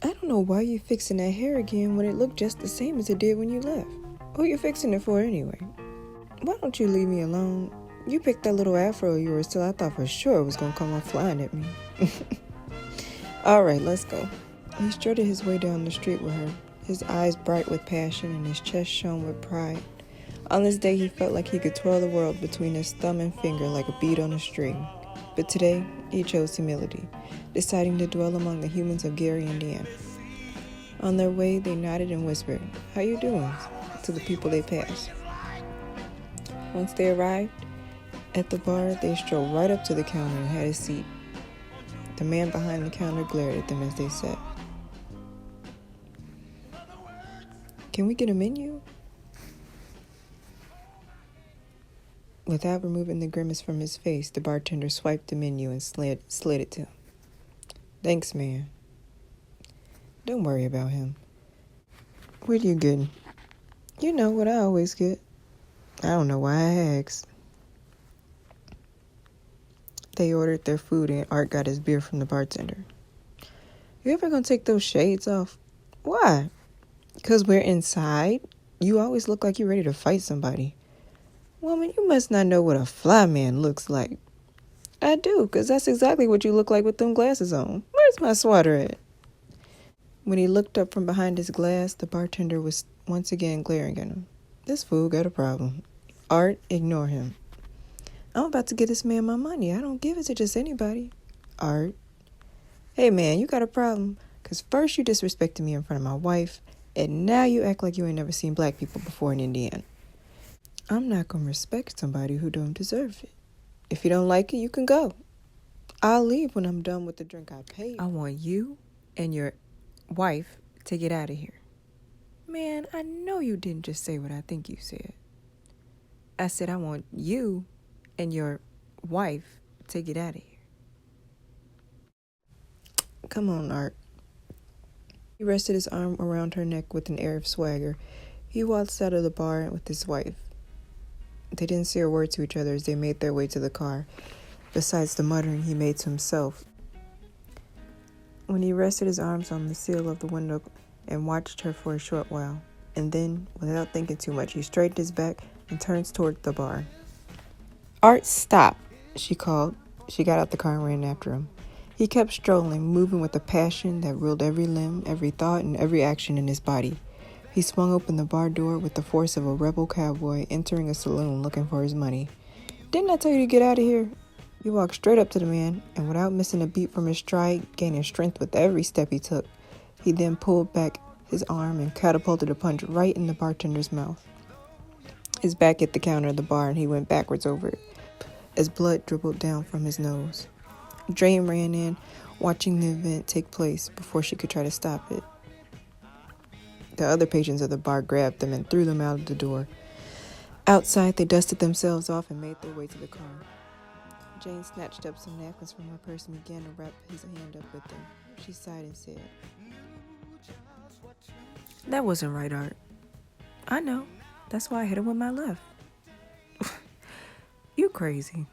I don't know why you're fixing that hair again when it looked just the same as it did when you left. Who you fixing it for anyway? Why don't you leave me alone? You picked that little afro of yours till I thought for sure it was going to come off flying at me. All right, let's go. He strutted his way down the street with her, his eyes bright with passion and his chest shone with pride. On this day, he felt like he could twirl the world between his thumb and finger like a bead on a string. But today, he chose humility, deciding to dwell among the humans of Gary, Indiana. On their way, they nodded and whispered, "How you doing?" to the people they passed. Once they arrived at the bar, they strolled right up to the counter and had a seat. The man behind the counter glared at them as they sat. "Can we get a menu?" Without removing the grimace from his face, the bartender swiped the menu and slid it to him. "Thanks, man." "Don't worry about him." "What are you getting?" "You know what I always get." "I don't know why I asked." They ordered their food and Art got his beer from the bartender. "You ever gonna take those shades off?" "Why?" "'Cause we're inside. You always look like you're ready to fight somebody." "Woman, you must not know what a fly man looks like." "I do, 'cause that's exactly what you look like with them glasses on. Where's my sweater at?" When he looked up from behind his glass, the bartender was once again glaring at him. "This fool got a problem. Art, ignore him." "I'm about to give this man my money. I don't give it to just anybody." "Art." "Hey man, you got a problem? 'Cause first you disrespected me in front of my wife, and now you act like you ain't never seen black people before in Indiana." "I'm not gonna respect somebody who don't deserve it. If you don't like it, you can go. I'll leave when I'm done with the drink I paid. I want you and your wife to get out of here." "Man, I know you didn't just say what I think you said." "I said I want you and your wife to get out of here." "Come on, Art." He rested his arm around her neck with an air of swagger. He waltzed out of the bar with his wife. They didn't say a word to each other as they made their way to the car, besides the muttering he made to himself. When he rested his arms on the sill of the window and watched her for a short while, and then, without thinking too much, he straightened his back and turned toward the bar. "Art, stop," she called. She got out the car and ran after him. He kept strolling, moving with a passion that ruled every limb, every thought, and every action in his body. He swung open the bar door with the force of a rebel cowboy entering a saloon looking for his money. "Didn't I tell you to get out of here?" He walked straight up to the man, and without missing a beat from his stride, gaining strength with every step he took, he then pulled back his arm and catapulted a punch right in the bartender's mouth. His back hit the counter of the bar, and he went backwards over it, as blood dribbled down from his nose. Jane ran in, watching the event take place before she could try to stop it. The other patrons of the bar grabbed them and threw them out of the door. Outside, they dusted themselves off and made their way to the car. Jane snatched up some napkins from her purse and began to wrap his hand up with them. She sighed and said, "That wasn't right, Art." "I know. That's why I hit him with my left." "You crazy."